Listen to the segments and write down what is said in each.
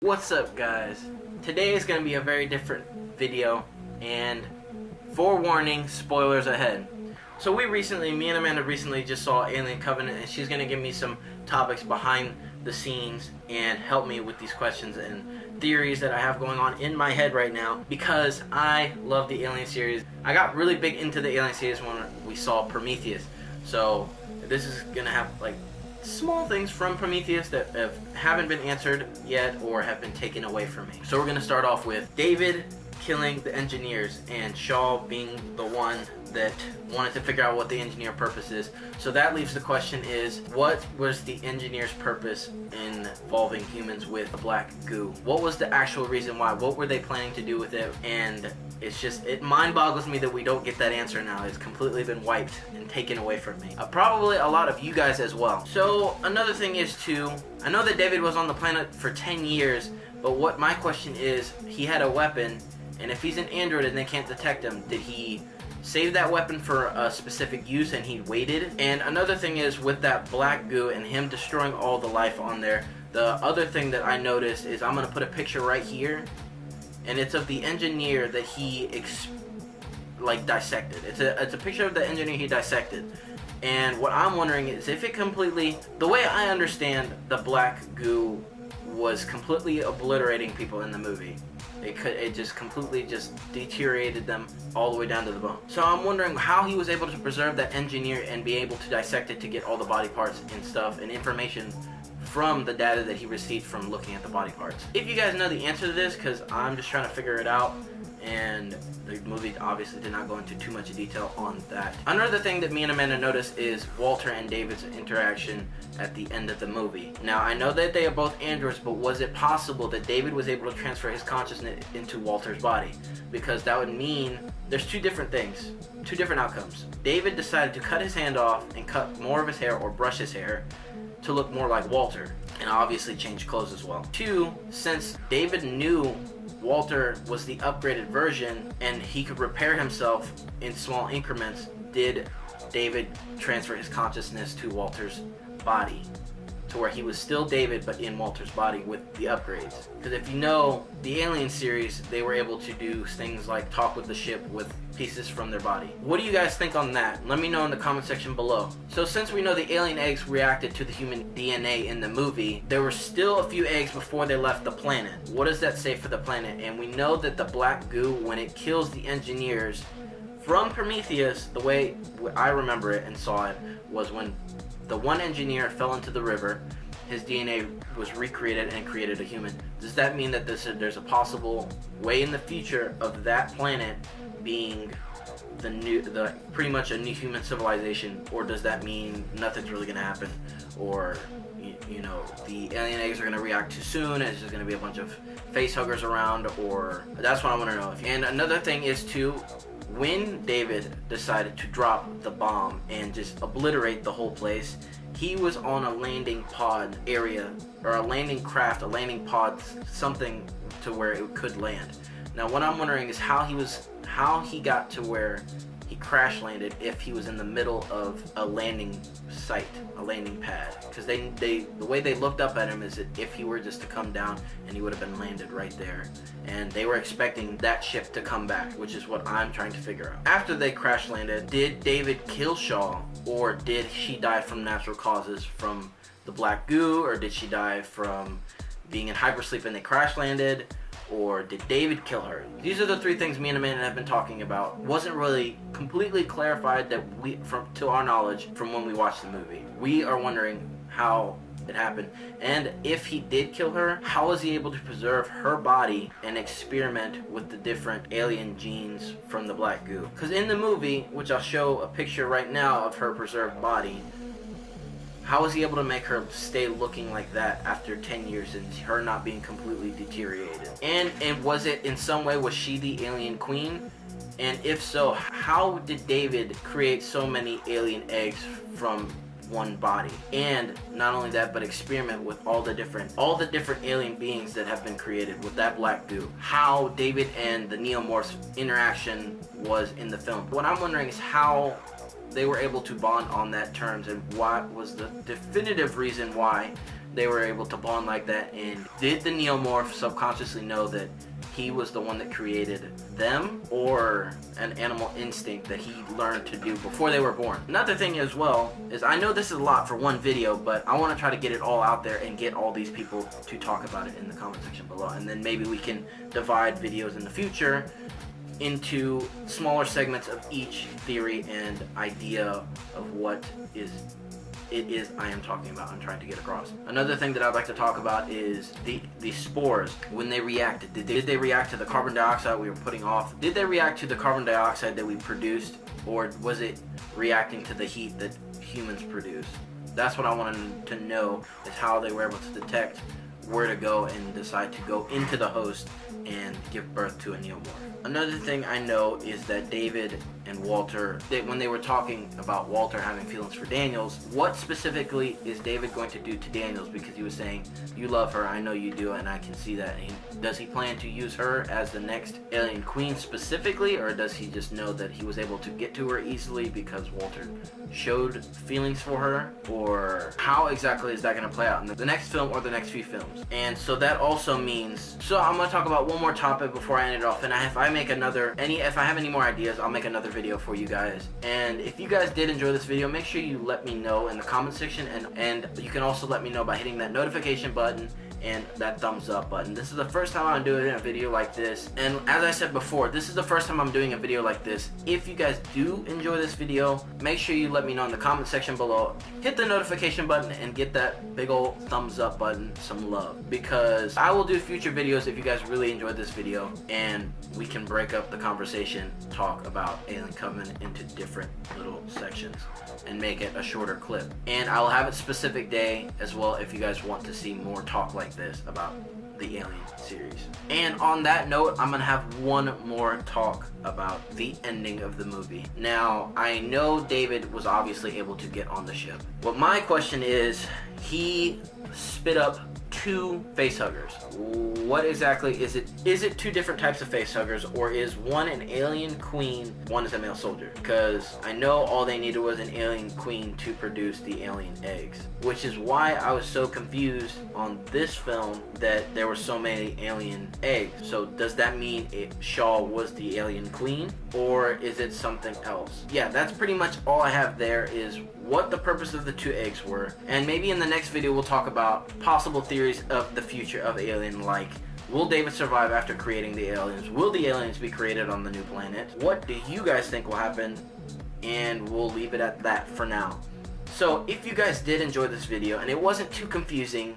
What's up, guys? Today is going to be a very different video, and forewarning, spoilers ahead. So me and Amanda recently just saw Alien Covenant, and she's going to give me some topics behind the scenes and help me with these questions and theories that I have going on in my head right now, because I love the Alien series. I got really big into the Alien series when we saw Prometheus. So this is going to have like small things from Prometheus that haven't been answered yet or have been taken away from me. So we're going to start off with David killing the engineers and Shaw being the one that wanted to figure out what the engineer purpose is. So that leaves the question is, what was the engineer's purpose in involving humans with the black goo? What was the actual reason why? What were they planning to do with it? And it mind boggles me that we don't get that answer now. It's completely been wiped and taken away from me. Probably a lot of you guys as well. So another thing is too, I know that David was on the planet for 10 years, but what my question is, he had a weapon, and if he's an android and they can't detect him, did he save that weapon for a specific use and he waited? And another thing is, with that black goo and him destroying all the life on there, the other thing that I noticed is, I'm going to put a picture right here, and it's of the engineer that he dissected. It's a picture of the engineer he dissected. And what I'm wondering is if it completely, the way I understand the black goo was completely obliterating people in the movie. It just completely just deteriorated them all the way down to the bone. So I'm wondering how he was able to preserve that engineer and be able to dissect it to get all the body parts and stuff and information from the data that he received from looking at the body parts. If you guys know the answer to this, because I'm just trying to figure it out, and the movie obviously did not go into too much detail on that. Another thing that me and Amanda noticed is Walter and David's interaction at the end of the movie. Now, I know that they are both androids, but was it possible that David was able to transfer his consciousness into Walter's body? Because that would mean there's two different things, two different outcomes. David decided to cut his hand off and cut more of his hair or brush his hair to look more like Walter, and obviously change clothes as well. Two, since David knew Walter was the upgraded version and he could repair himself in small increments, did David transfer his consciousness to Walter's body to where he was still David but in Walter's body with the upgrades? Because if you know the Alien series, they were able to do things like talk with the ship with pieces from their body. What do you guys think on that? Let me know in the comment section below. So since we know the alien eggs reacted to the human DNA in the movie, there were still a few eggs before they left the planet. What does that say for the planet? And we know that the black goo, when it kills the engineers from Prometheus, the way I remember it and saw it was when the one engineer fell into the river, his DNA was recreated and created a human. Does that mean that there's a possible way in the future of that planet being pretty much a new human civilization? Or does that mean nothing's really gonna happen? Or you know, the alien eggs are gonna react too soon and it's just gonna be a bunch of face huggers around? Or that's what I want to know. And another thing is too, when David decided to drop the bomb and just obliterate the whole place, he was on a landing pod area, or a landing craft, a landing pod, something to where it could land. Now what I'm wondering is how he got to where he crash landed if he was in the middle of a landing site, a landing pad. Because the way they looked up at him is that if he were just to come down and he would have been landed right there. And they were expecting that ship to come back, which is what I'm trying to figure out. After they crash landed, did David kill Shaw, or did she die from natural causes from the black goo, or did she die from being in hypersleep and they crash landed? Or did David kill her? These are the three things me and Amanda have been talking about. Wasn't really completely clarified that to our knowledge from when we watched the movie. We are wondering how it happened, and if he did kill her, how was he able to preserve her body and experiment with the different alien genes from the black goo? Because in the movie, which I'll show a picture right now of her preserved body, how was he able to make her stay looking like that after 10 years and her not being completely deteriorated? And was it in some way, was she the alien queen? And if so, how did David create so many alien eggs from one body? And not only that, but experiment with all the different alien beings that have been created with that black goo. How David and the Neomorphs interaction was in the film. What I'm wondering is how they were able to bond on that terms, and what was the definitive reason why they were able to bond like that? And did the Neomorph subconsciously know that he was the one that created them, or an animal instinct that he learned to do before they were born? Another thing as well is, I know this is a lot for one video, but I want to try to get it all out there and get all these people to talk about it in the comment section below, and then maybe we can divide videos in the future into smaller segments of each theory and idea of what it is I am talking about and trying to get across. Another thing that I'd like to talk about is the spores. When they reacted, did they react to the carbon dioxide we were putting off? Did they react to the carbon dioxide that we produced, or was it reacting to the heat that humans produce? That's what I wanted to know, is how they were able to detect where to go and decide to go into the host and give birth to a Neomorph. Another thing I know is that David and Walter, when they were talking about Walter having feelings for Daniels, what specifically is David going to do to Daniels? Because he was saying, you love her, I know you do, and I can see that. Does he plan to use her as the next alien queen specifically, or does he just know that he was able to get to her easily because Walter showed feelings for her? Or how exactly is that going to play out in the next film or the next few films? And so that also means, so I'm going to talk about one more topic before I end it off, and if I have any more ideas, I'll make another video for you guys. And if you guys did enjoy this video, make sure you let me know in the comment section, and you can also let me know by hitting that notification button and that thumbs up button. This is the first time I'm doing a video like this, and as I said before, this is the first time I'm doing a video like this. If you guys do enjoy this video, make sure you let me know in the comment section below. Hit the notification button and get that big old thumbs up button some love, because I will do future videos if you guys really enjoyed this video, and we can break up the conversation, talk about Alien Covenant into different little sections and make it a shorter clip. And I'll have a specific day as well if you guys want to see more talk like this about the Alien series. And on that note, I'm gonna have one more talk about the ending of the movie. Now, I know David was obviously able to get on the ship. What my question is, he spit up 2 facehuggers. What exactly is it? Is it 2 different types of facehuggers, or is one an alien queen, one is a male soldier? Because I know all they needed was an alien queen to produce the alien eggs, which is why I was so confused on this film that there were so many alien eggs. So does that mean Shaw was the alien queen, or is it something else? Yeah, that's pretty much all I have there, is what the purpose of the 2 eggs were. And maybe in the next video we'll talk about possible theories of the future of Alien, like, will David survive after creating the aliens? Will the aliens be created on the new planet? What do you guys think will happen? And we'll leave it at that for now. So if you guys did enjoy this video and it wasn't too confusing,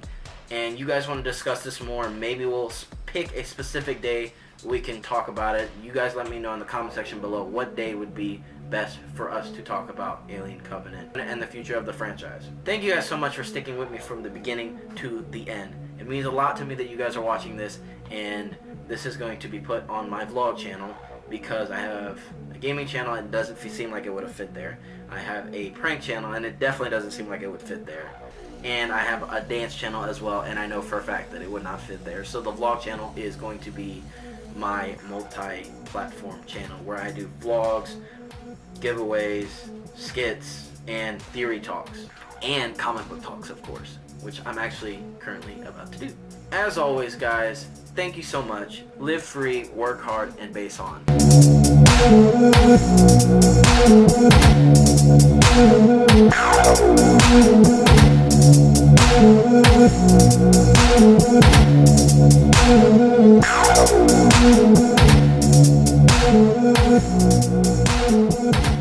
and you guys want to discuss this more, maybe we'll pick a specific day we can talk about it. You guys let me know in the comment section below what day would be best for us to talk about Alien Covenant and the future of the franchise. Thank you guys so much for sticking with me from the beginning to the end. It means a lot to me that you guys are watching this, and this is going to be put on my vlog channel because I have a gaming channel and it doesn't seem like it would have fit there. I have a prank channel and it definitely doesn't seem like it would fit there. And I have a dance channel as well, and I know for a fact that it would not fit there. So the vlog channel is going to be my multi-platform channel where I do vlogs, giveaways, skits, and theory talks, and comic book talks, of course, which I'm actually currently about to do. As always, guys, thank you so much. Live free, work hard, and base on. Thank you.